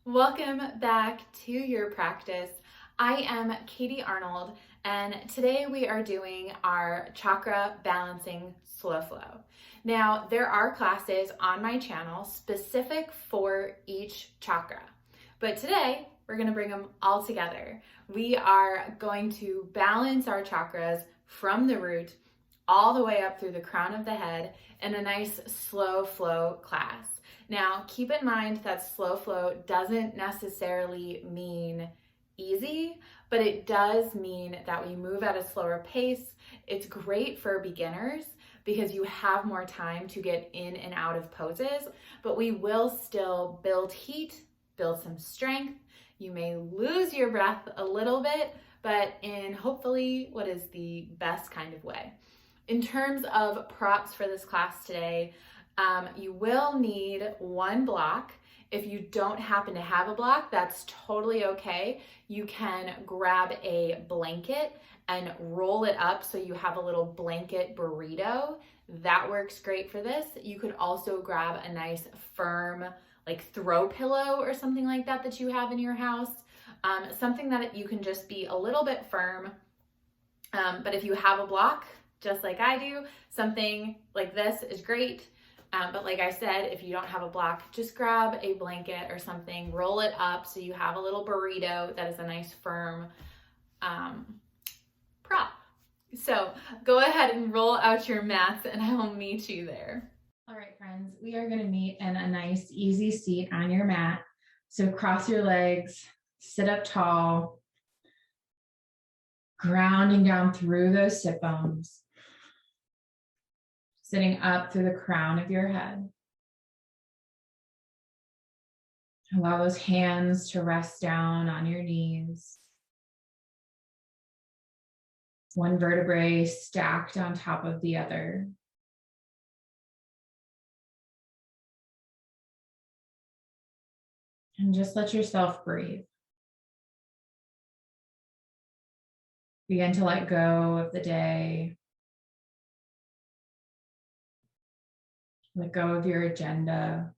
Welcome back to your practice. I am Katie Arnold, and today we are doing our Chakra Balancing Slow Flow. Now, there are classes on my channel specific for each chakra, but today we're going to bring them all together. We are going to balance our chakras from the root all the way up through the crown of the head in a nice slow flow class. Now, keep in mind that slow flow doesn't necessarily mean easy, but it does mean that we move at a slower pace. It's great for beginners because you have more time to get in and out of poses, but we will still build heat, build some strength. You may lose your breath a little bit, but in hopefully what is the best kind of way. In terms of props for this class today, you will need one block. If you don't happen to have a block, that's totally okay. You can grab a blanket and roll it up so you have a little blanket burrito. That works great for this. You could also grab a nice firm like throw pillow or something like that you have in your house. Something that you can just be a little bit firm. But if you have a block, just like I do, something like this is great. But like I said, if you don't have a block, just grab a blanket or something, roll it up so you have a little burrito that is a nice firm prop. So go ahead and roll out your mats and I will meet you there. All right, friends, we are going to meet in a nice, easy seat on your mat. So cross your legs, sit up tall, grounding down through those sit bones. Sitting up through the crown of your head. Allow those hands to rest down on your knees. One vertebrae stacked on top of the other. And just let yourself breathe. Begin to let go of the day. Let go of your agenda.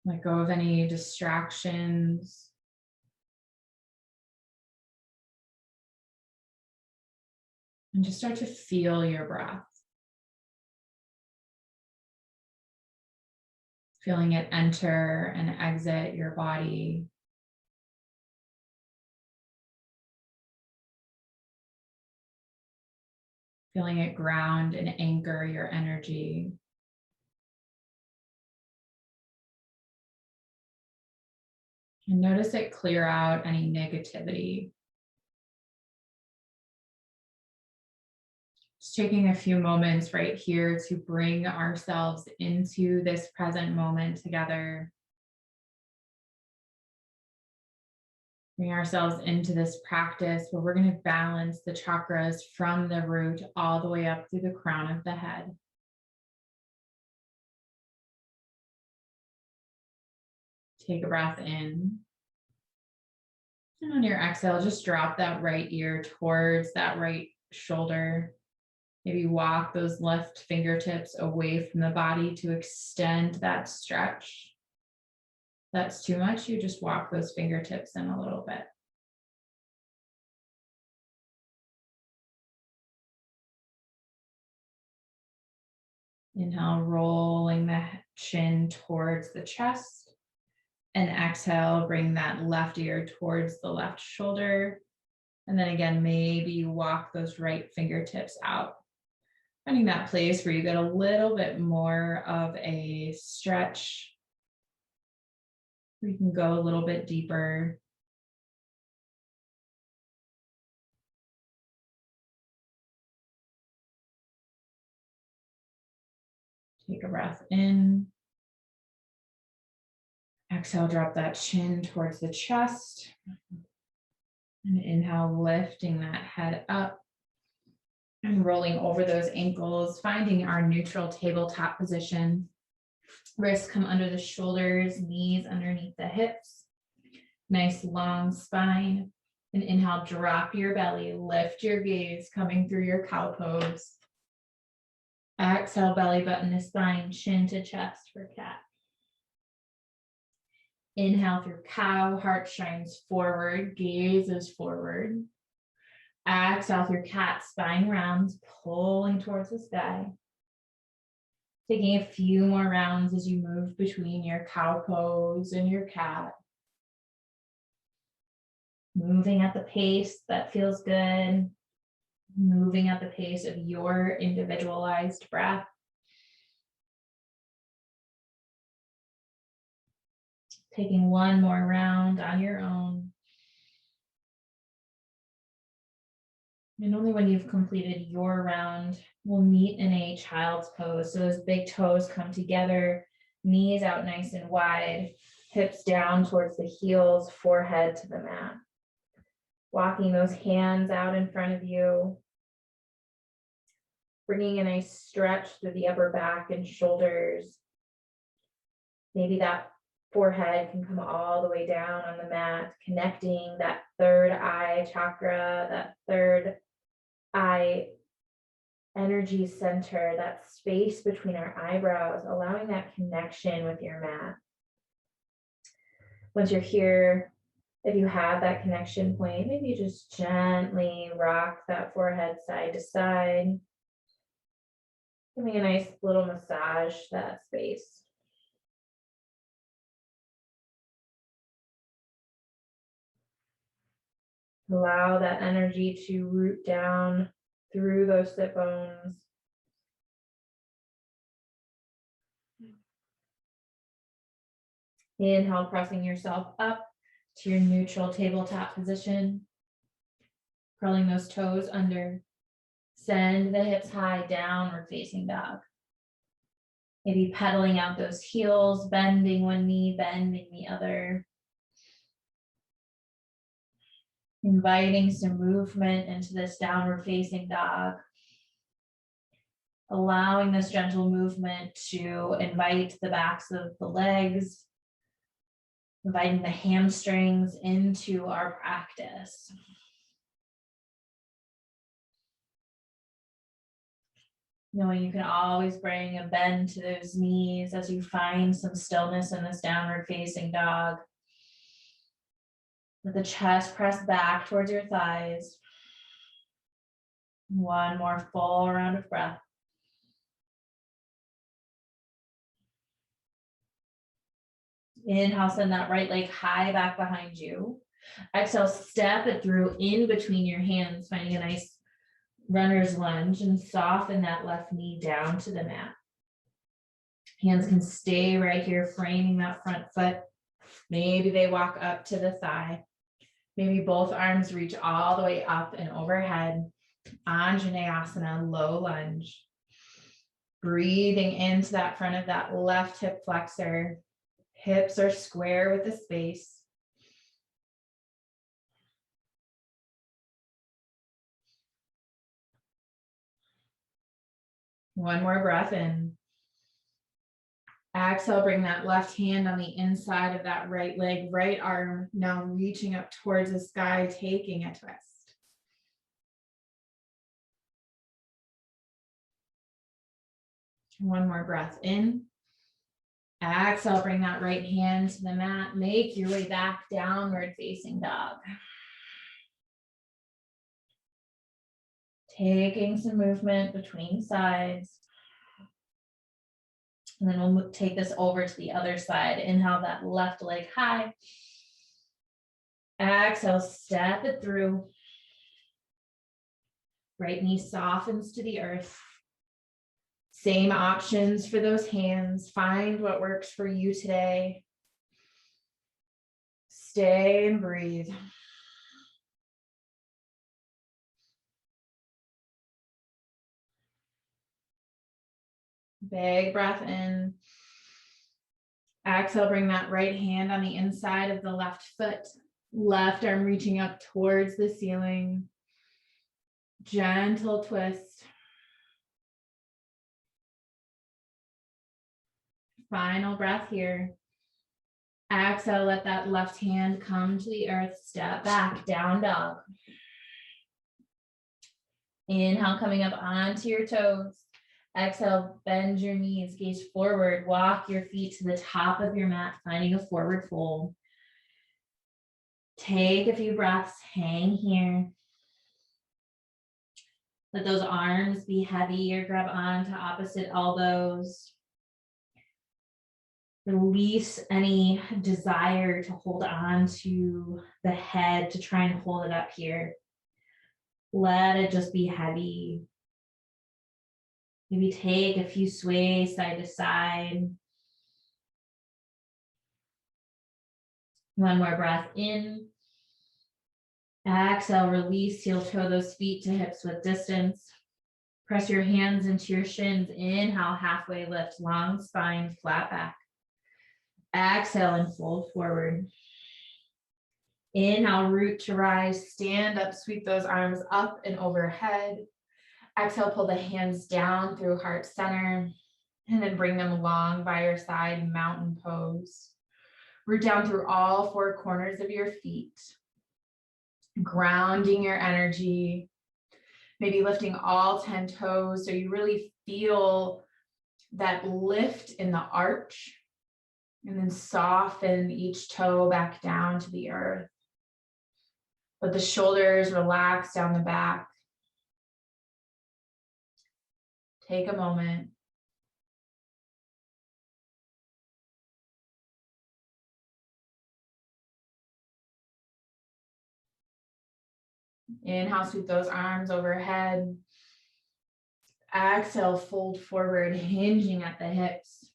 Let go of any distractions. And just start to feel your breath. Feeling it enter and exit your body. Feeling it ground and anchor your energy. And notice it clear out any negativity. Just taking a few moments right here to bring ourselves into this present moment together. Bring ourselves into this practice where we're going to balance the chakras from the root all the way up through the crown of the head. Take a breath in. And on your exhale, just drop that right ear towards that right shoulder. Maybe walk those left fingertips away from the body to extend that stretch. If that's too much, you just walk those fingertips in a little bit. Inhale, rolling the chin towards the chest. And exhale, bring that left ear towards the left shoulder. And then again, maybe you walk those right fingertips out. Finding that place where you get a little bit more of a stretch. We can go a little bit deeper. Take a breath in. Exhale, drop that chin towards the chest. And inhale, lifting that head up and rolling over those ankles, finding our neutral tabletop position. Wrists come under the shoulders, knees underneath the hips. Nice long spine. And inhale, drop your belly, lift your gaze, coming through your cow pose. Exhale, belly button to spine, chin to chest for cat. Inhale through cow, heart shines forward, gaze is forward. Exhale through cat, spine rounds, pulling towards the sky. Taking a few more rounds as you move between your cow pose and your cat. Moving at the pace that feels good. Moving at the pace of your individualized breath. Taking one more round on your own. And only when you've completed your round, we'll meet in a child's pose. So those big toes come together, knees out nice and wide, hips down towards the heels, forehead to the mat. Walking those hands out in front of you. Bringing a nice stretch through the upper back and shoulders. Maybe that forehead can come all the way down on the mat, connecting that third eye chakra, that third eye energy center, that space between our eyebrows, allowing that connection with your mat. Once you're here, if you have that connection point, maybe you just gently rock that forehead side to side, giving a nice little massage to that space. Allow that energy to root down through those sit bones. Inhale, pressing yourself up to your neutral tabletop position. Curling those toes under. Send the hips high, downward facing dog. Maybe pedaling out those heels, bending one knee, bending the other. Inviting some movement into this downward facing dog. Allowing this gentle movement to invite the backs of the legs, inviting the hamstrings into our practice. Knowing you can always bring a bend to those knees as you find some stillness in this downward facing dog. With the chest pressed back towards your thighs. One more full round of breath. Inhale, send that right leg high back behind you. Exhale, step it through in between your hands, finding a nice runner's lunge, and soften that left knee down to the mat. Hands can stay right here, framing that front foot. Maybe they walk up to the thigh. Maybe both arms reach all the way up and overhead. Anjaneyasana, low lunge. Breathing into that front of that left hip flexor. Hips are square with the space. One more breath in. Exhale, bring that left hand on the inside of that right leg, right arm, now reaching up towards the sky, taking a twist. One more breath in. Exhale, bring that right hand to the mat. Make your way back, downward facing dog. Taking some movement between sides. And then we'll take this over to the other side. Inhale that left leg high. Exhale, step it through. Right knee softens to the earth. Same options for those hands. Find what works for you today. Stay and breathe. Big breath in. Exhale, bring that right hand on the inside of the left foot. Left arm reaching up towards the ceiling. Gentle twist. Final breath here. Exhale, let that left hand come to the earth. Step back, down dog. Inhale, coming up onto your toes. Exhale, bend your knees, gaze forward, walk your feet to the top of your mat, finding a forward fold. Take a few breaths, hang here. Let those arms be heavy or grab on to opposite elbows. Release any desire to hold on to the head to try and hold it up here. Let it just be heavy. Maybe take a few sways side to side. One more breath in. Exhale, release, heel toe those feet to hips with distance. Press your hands into your shins. Inhale, halfway lift, long spine, flat back. Exhale and fold forward. Inhale, root to rise, stand up, sweep those arms up and overhead. Exhale, pull the hands down through heart center, and then bring them along by your side, mountain pose. Root down through all four corners of your feet, grounding your energy, maybe lifting all 10 toes so you really feel that lift in the arch, and then soften each toe back down to the earth. Let the shoulders relax down the back. Take a moment. Inhale, sweep those arms overhead. Exhale, fold forward, hinging at the hips.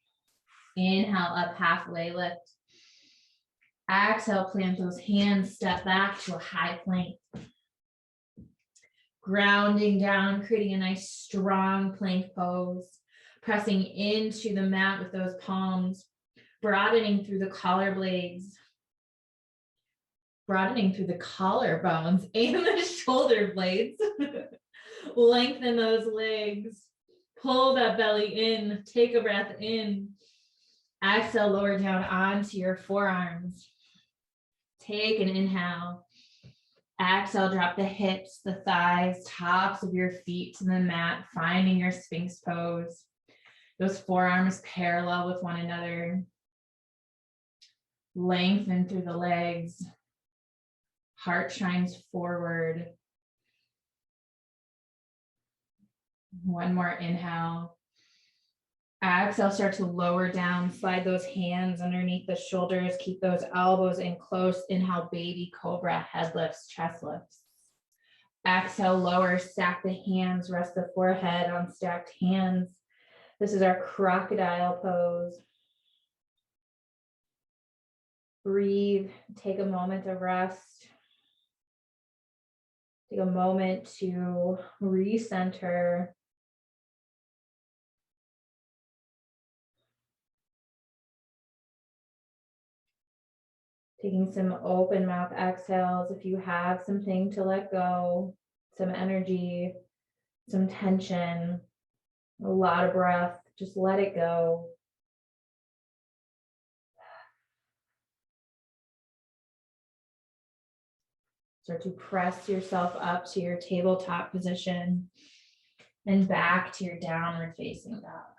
Inhale, up halfway lift. Exhale, plant those hands, step back to a high plank. Grounding down, creating a nice strong plank pose. Pressing into the mat with those palms, broadening through the collar blades, broadening through the collarbones and the shoulder blades. Lengthen those legs. Pull that belly in. Take a breath in. Exhale, lower down onto your forearms. Take an inhale. Exhale, drop the hips, the thighs, tops of your feet to the mat, finding your Sphinx pose. Those forearms parallel with one another. Lengthen through the legs. Heart shines forward. One more inhale. Exhale, start to lower down, slide those hands underneath the shoulders, keep those elbows in close. Inhale, baby cobra, head lifts, chest lifts. Exhale, lower, stack the hands, rest the forehead on stacked hands. This is our crocodile pose. Breathe, take a moment of rest. Take a moment to recenter. Taking some open mouth exhales. If you have something to let go, some energy, some tension, a lot of breath, just let it go. Start to press yourself up to your tabletop position and back to your downward facing dog.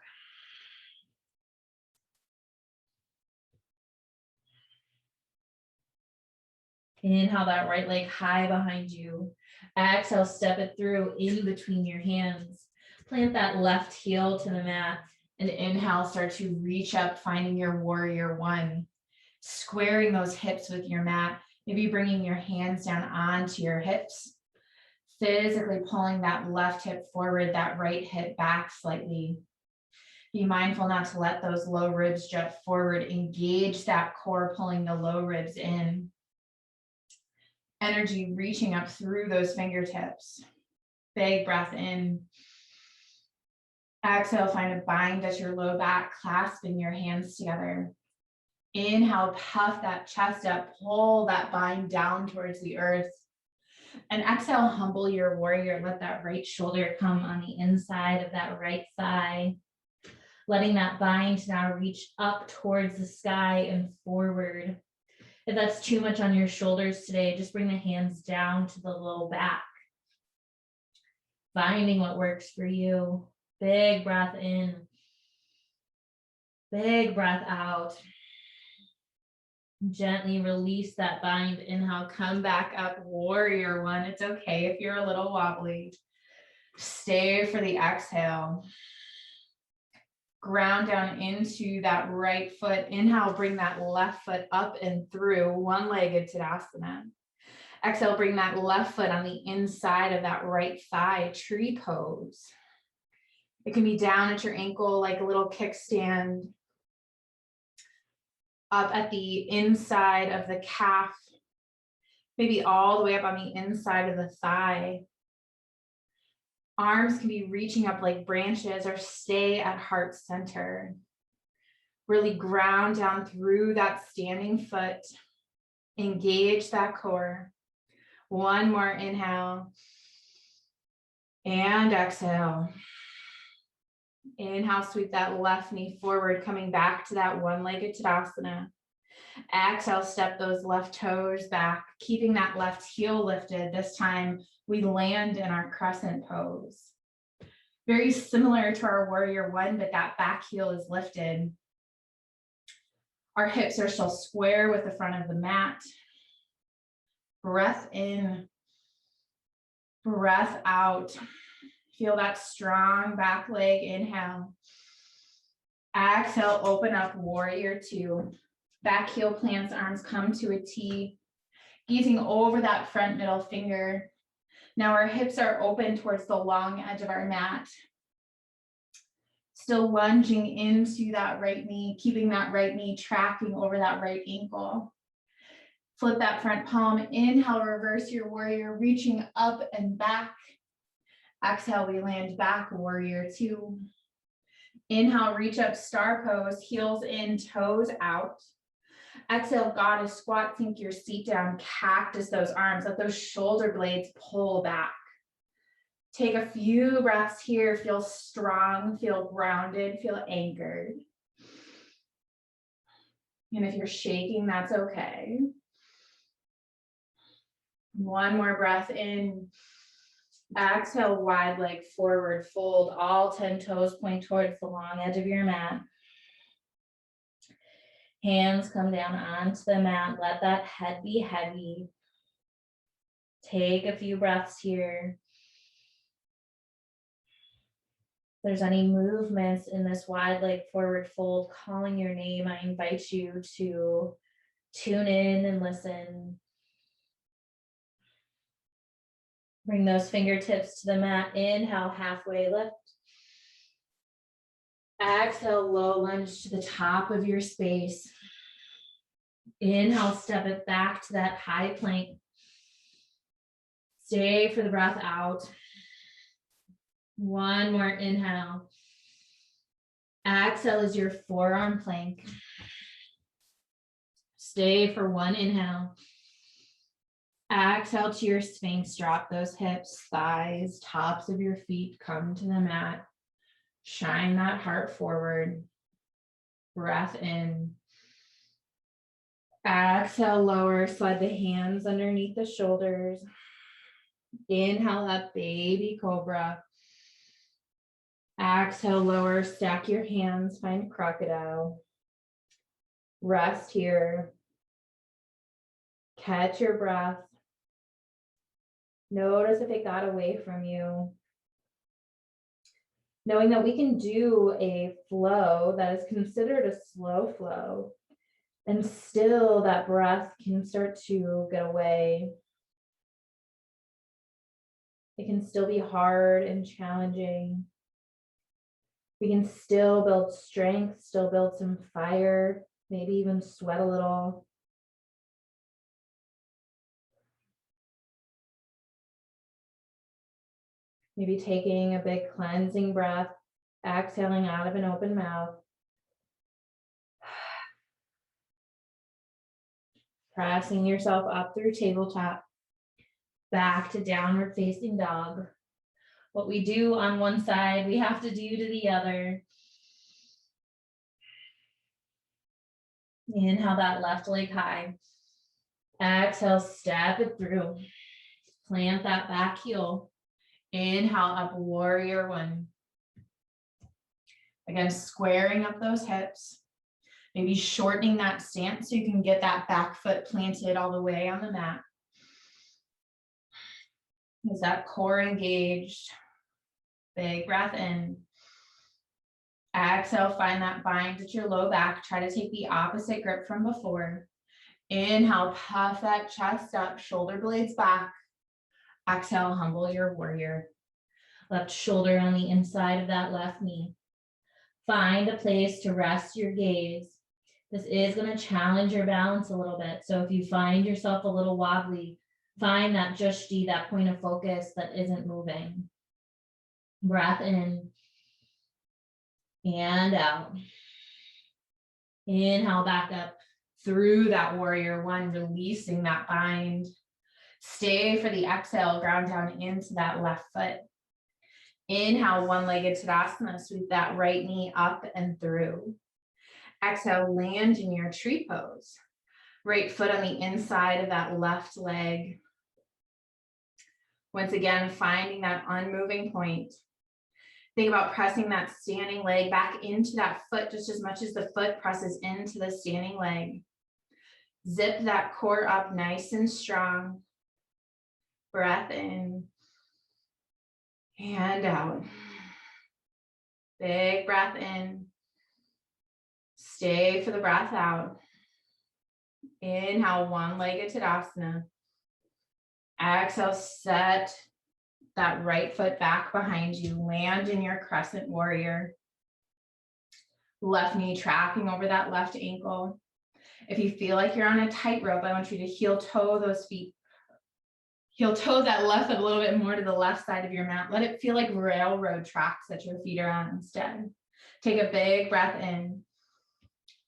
Inhale that right leg high behind you. Exhale, step it through in between your hands. Plant that left heel to the mat. And inhale, start to reach up, finding your warrior one. Squaring those hips with your mat. Maybe bringing your hands down onto your hips. Physically pulling that left hip forward, that right hip back slightly. Be mindful not to let those low ribs jut forward. Engage that core, pulling the low ribs in. Energy reaching up through those fingertips. Big breath in. Exhale, find a bind at your low back, clasping your hands together. Inhale, puff that chest up, pull that bind down towards the earth. And exhale, humble your warrior. Let that right shoulder come on the inside of that right thigh. Letting that bind now reach up towards the sky and forward. If that's too much on your shoulders today, just bring the hands down to the low back. Finding what works for you. Big breath in. Big breath out. Gently release that bind. Inhale, come back up, warrior one. It's okay if you're a little wobbly. Stay for the exhale. Ground down into that right foot. Inhale, bring that left foot up and through, one-legged Tadasana. Exhale, bring that left foot on the inside of that right thigh, tree pose. It can be down at your ankle like a little kickstand. Up at the inside of the calf, maybe all the way up on the inside of the thigh. Arms can be reaching up like branches or stay at heart center. Really ground down through that standing foot. Engage that core. One more inhale and exhale. Inhale, sweep that left knee forward, coming back to that one-legged Tadasana. Exhale, step those left toes back, keeping that left heel lifted. This time we land in our Crescent Pose. Very similar to our warrior one, but that back heel is lifted. Our hips are still square with the front of the mat. Breath in, breath out. Feel that strong back leg, inhale. Exhale, open up, warrior two. Back heel plants, arms come to a T, gazing over that front middle finger. Now our hips are open towards the long edge of our mat. Still lunging into that right knee, keeping that right knee tracking over that right ankle. Flip that front palm, inhale, reverse your warrior, reaching up and back. Exhale, we land back, warrior two. Inhale, reach up, star pose, heels in, toes out. Exhale, goddess squat, sink your seat down, cactus those arms, let those shoulder blades pull back. Take a few breaths here, feel strong, feel grounded, feel anchored. And if you're shaking, that's okay. One more breath in. Exhale, wide leg forward, fold, all 10 toes point towards the long edge of your mat. Hands come down onto the mat, let that head be heavy. Take a few breaths here. If there's any movements in this wide leg forward fold, calling your name, I invite you to tune in and listen. Bring those fingertips to the mat. Inhale, halfway lift. Exhale, low lunge to the top of your space. Inhale, step it back to that high plank. Stay for the breath out. One more inhale. Exhale is your forearm plank. Stay for one inhale. Exhale to your Sphinx. Drop those hips, thighs, tops of your feet. Come to the mat. Shine that heart forward. Breath in. Exhale, lower. Slide the hands underneath the shoulders. Inhale up, baby cobra. Exhale, lower. Stack your hands. Find crocodile. Rest here. Catch your breath. Notice if it got away from you. Knowing that we can do a flow that is considered a slow flow, and still that breath can start to get away. It can still be hard and challenging. We can still build strength, still build some fire, maybe even sweat a little. Maybe taking a big cleansing breath, exhaling out of an open mouth. Pressing yourself up through tabletop, back to downward facing dog. What we do on one side, we have to do to the other. Inhale that left leg high. Exhale, step it through. Plant that back heel. Inhale up, warrior one. Again, squaring up those hips, maybe shortening that stance so you can get that back foot planted all the way on the mat. Is that core engaged? Big breath in. Exhale, find that bind at your low back. Try to take the opposite grip from before. Inhale, puff that chest up, shoulder blades back. Exhale, humble your warrior. Left shoulder on the inside of that left knee. Find a place to rest your gaze. This is going to challenge your balance a little bit. So if you find yourself a little wobbly, find that jushti, that point of focus that isn't moving. Breath in and out. Inhale back up through that warrior one, releasing that bind. Stay for the exhale, ground down into that left foot. Inhale, one-legged Tadasana, sweep that right knee up and through. Exhale, land in your tree pose. Right foot on the inside of that left leg. Once again, finding that unmoving point. Think about pressing that standing leg back into that foot just as much as the foot presses into the standing leg. Zip that core up nice and strong. Breath in and out. Big breath in. Stay for the breath out. Inhale, one-legged Tadasana. Exhale, set that right foot back behind you. Land in your crescent warrior. Left knee tracking over that left ankle. If you feel like you're on a tightrope, I want you to heel toe those feet. Heel toe that left foot a little bit more to the left side of your mat. Let it feel like railroad tracks that your feet are on instead. Take a big breath in.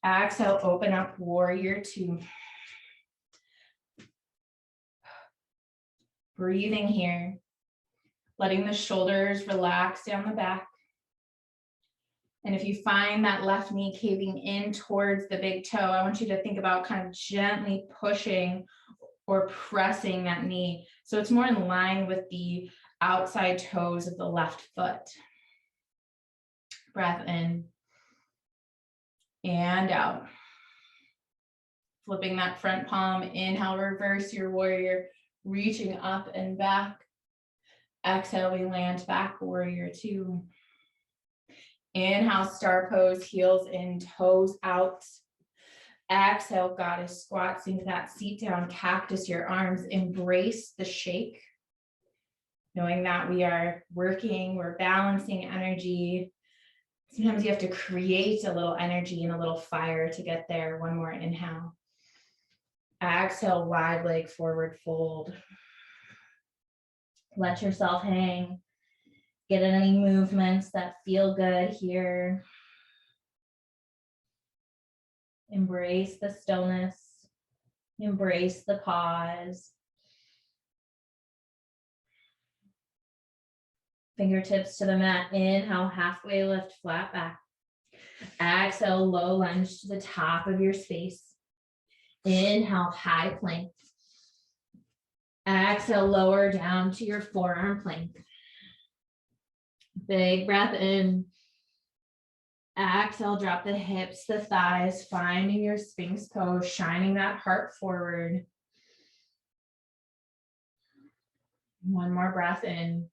Exhale, open up, warrior two. Breathing here. Letting the shoulders relax down the back. And if you find that left knee caving in towards the big toe, I want you to think about kind of gently pushing or pressing that knee so it's more in line with the outside toes of the left foot. Breath in and out. Flipping that front palm, inhale, reverse your warrior, reaching up and back. Exhale, we land back, warrior two. Inhale, star pose, heels in, toes out. Exhale, goddess squat, sink that seat down, cactus your arms, embrace the shake. Knowing that we are working, we're balancing energy. Sometimes you have to create a little energy and a little fire to get there. One more inhale. Exhale, wide leg forward fold. Let yourself hang. Get any movements that feel good here. Embrace the stillness. Embrace the pause. Fingertips to the mat. Inhale, halfway lift, flat back. Exhale, low lunge to the top of your space. Inhale, high plank. Exhale, lower down to your forearm plank. Big breath in. Exhale, drop the hips, the thighs, finding your Sphinx pose, shining that heart forward. One more breath in.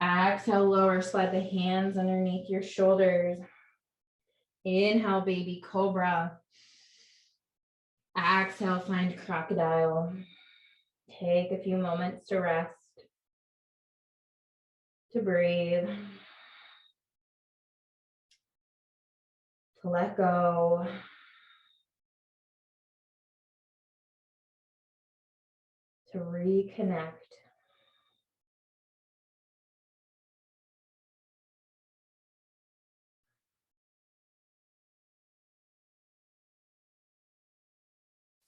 Exhale, lower, slide the hands underneath your shoulders. Inhale, baby cobra. Exhale, find crocodile. Take a few moments to rest, to breathe, to let go. To reconnect.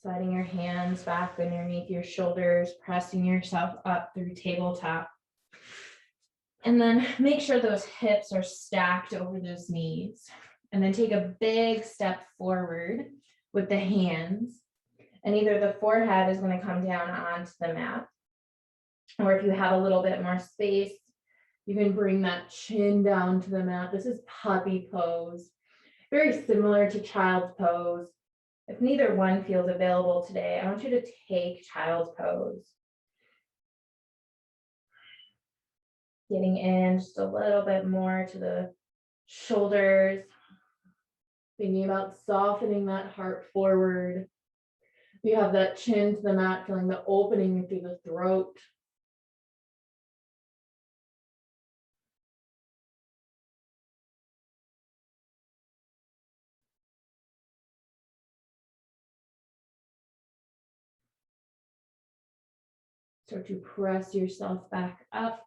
Sliding your hands back underneath your shoulders, pressing yourself up through tabletop. And then make sure those hips are stacked over those knees. And then take a big step forward with the hands. And either the forehead is going to come down onto the mat, or if you have a little bit more space, You can bring that chin down to the mat. This is puppy pose, very similar to child's pose. If neither one feels available today, I want you to take child's pose. Getting in just a little bit more to the shoulders, thinking about softening that heart forward. You have that chin to the mat, feeling the opening through the throat. Start to press yourself back up.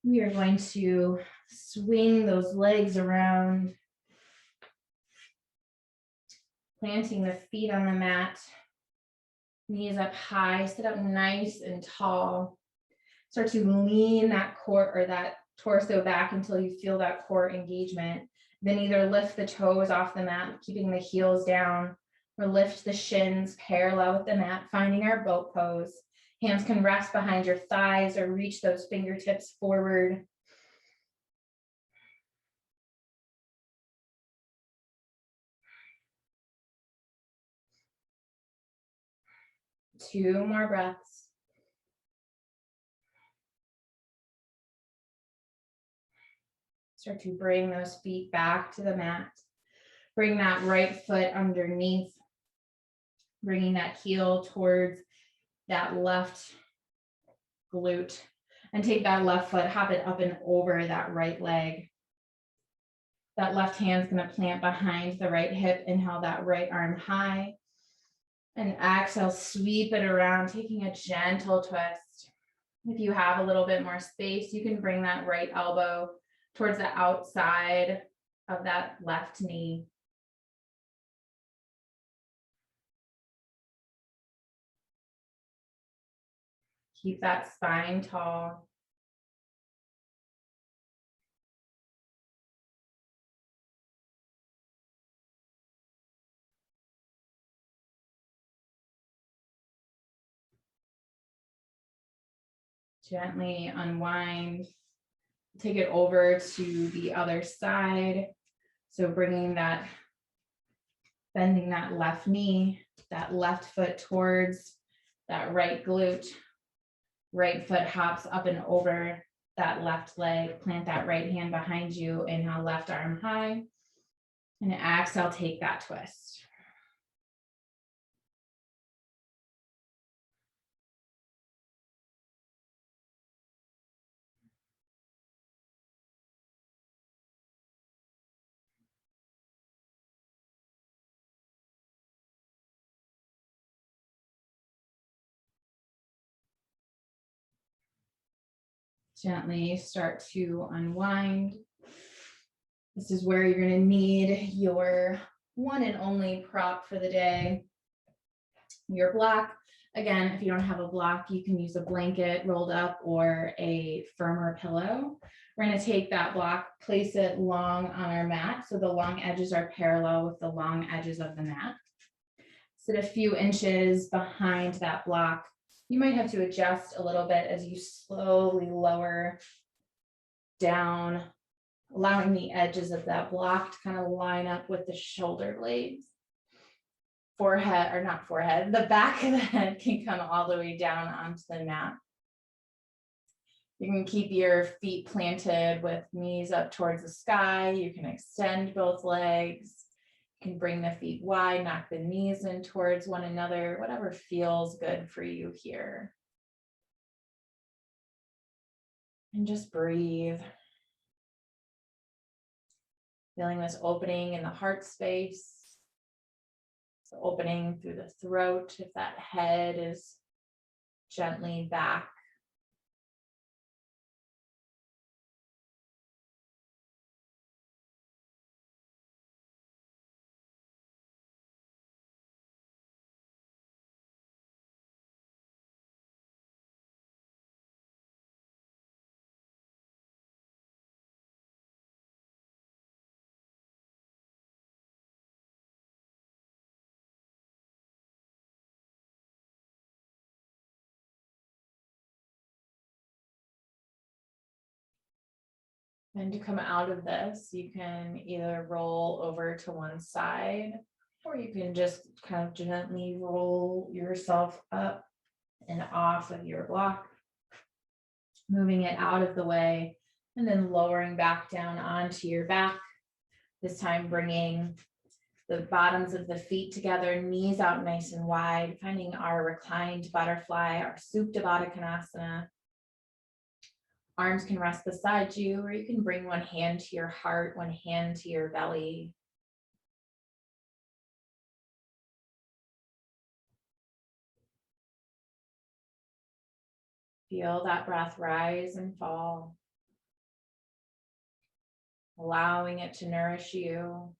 We are going to swing those legs around, planting the feet on the mat, knees up high, sit up nice and tall. Start to lean that core or that torso back until you feel that core engagement. Then either lift the toes off the mat, keeping the heels down, or lift the shins parallel with the mat, finding our boat pose. Hands can rest behind your thighs or reach those fingertips forward. Two more breaths. Start to bring those feet back to the mat. Bring that right foot underneath, bringing that heel towards that left glute, and take that left foot, hop it up and over that right leg. That left hand's going to plant behind the right hip. Inhale that right arm high, and exhale, sweep it around, taking a gentle twist. If you have a little bit more space, you can bring that right elbow towards the outside of that left knee. Keep that spine tall. Gently unwind. Take it over to the other side. So bringing that, bending that left knee, that left foot towards that right glute. Right foot hops up and over that left leg. Plant that right hand behind you. Inhale, left arm high. And exhale, take that twist. Gently start to unwind. This is where you're going to need your one and only prop for the day, your block. Again, if you don't have a block, you can use a blanket rolled up or a firmer pillow. We're going to take that block, place it long on our mat so the long edges are parallel with the long edges of the mat. Sit a few inches behind that block. You might have to adjust a little bit as you slowly lower down, allowing the edges of that block to kind of line up with the shoulder blades. Forehead, or not forehead, the back of the head can come all the way down onto the mat. You can keep your feet planted with knees up towards the sky. You can extend both legs. You can bring the feet wide, knock the knees in towards one another, whatever feels good for you here. And just breathe. Feeling this opening in the heart space. So opening through the throat, if that head is gently back. And to come out of this, you can either roll over to one side, or you can just kind of gently roll yourself up and off of your block, moving it out of the way, and then lowering back down onto your back. This time bringing the bottoms of the feet together, knees out nice and wide, finding our reclined butterfly, our Supta Baddha Konasana. Arms can rest beside you, or you can bring one hand to your heart, one hand to your belly. Feel that breath rise and fall, allowing it to nourish you,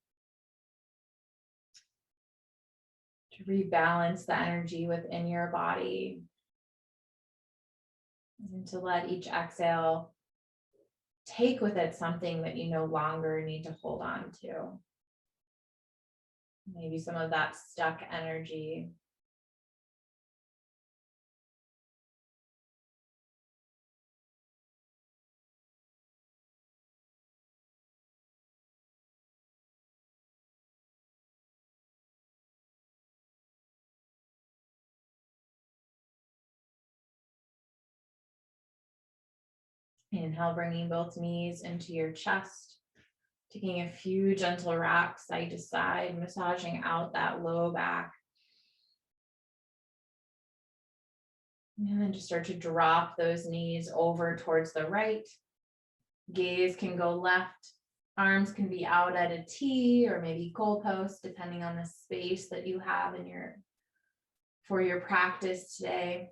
to rebalance the energy within your body, and to let each exhale take with it something that you no longer need to hold on to. Maybe some of that stuck energy. Inhale, bringing both knees into your chest, taking a few gentle rocks side to side, massaging out that low back. And then just start to drop those knees over towards the right. Gaze can go left. Arms can be out at a T or maybe goalpost, depending on the space that you have for your practice today.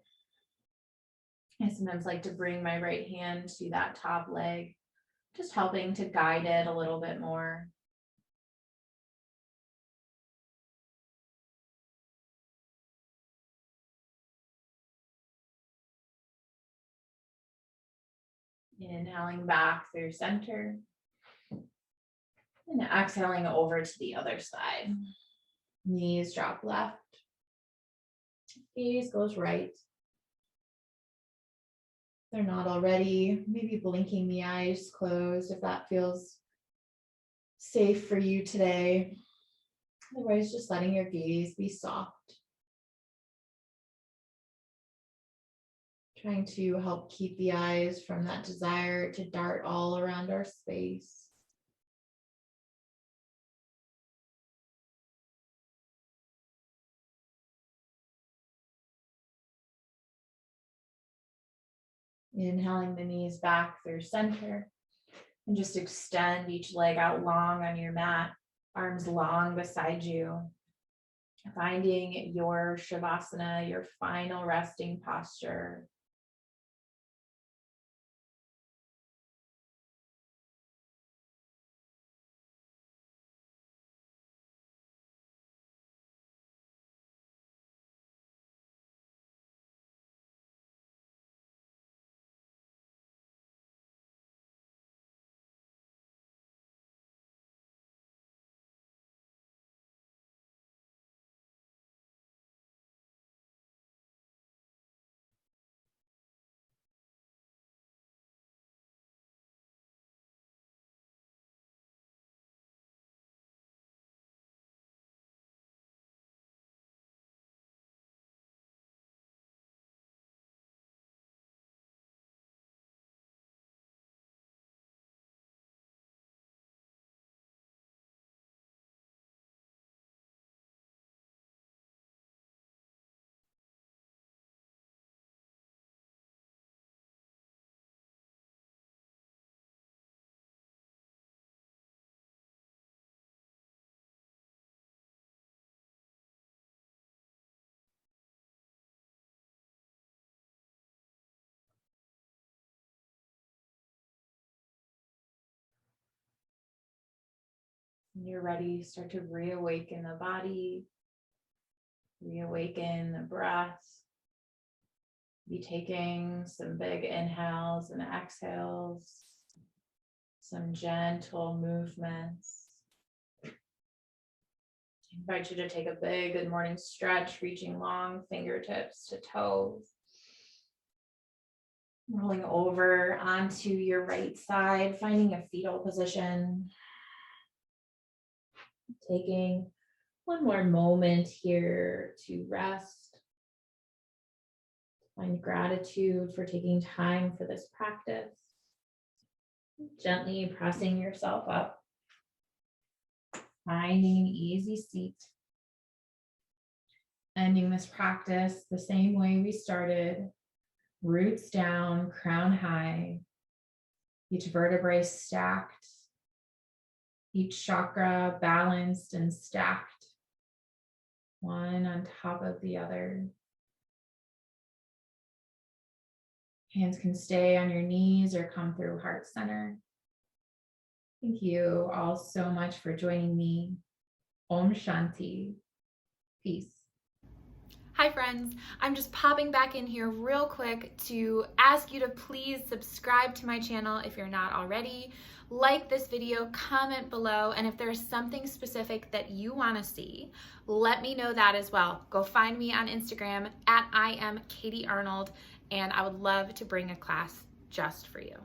I sometimes like to bring my right hand to that top leg, just helping to guide it a little bit more. Inhaling back through center and exhaling over to the other side. Knees drop left, gaze goes right. They're not already, maybe blinking the eyes closed if that feels safe for you today. Otherwise, just letting your gaze be soft. Trying to help keep the eyes from that desire to dart all around our space. Inhaling the knees back through center, and just extend each leg out long on your mat, arms long beside you. Finding your Shavasana, your final resting posture. When you're ready, start to reawaken the body, reawaken the breath. Be taking some big inhales and exhales, some gentle movements. I invite you to take a big good morning stretch, reaching long fingertips to toes. Rolling over onto your right side, finding a fetal position. Taking one more moment here to rest. Find gratitude for taking time for this practice. Gently pressing yourself up. Finding an easy seat. Ending this practice the same way we started. Roots down, crown high. Each vertebrae stacked. Each chakra balanced and stacked. One on top of the other. Hands can stay on your knees or come through heart center. Thank you all so much for joining me. Om Shanti. Peace. Hi friends, I'm just popping back in here real quick to ask you to please subscribe to my channel if you're not already. Like this video, comment below, and if there's something specific that you want to see, let me know that as well. Go find me on Instagram at I am Katie Arnold, and I would love to bring a class just for you.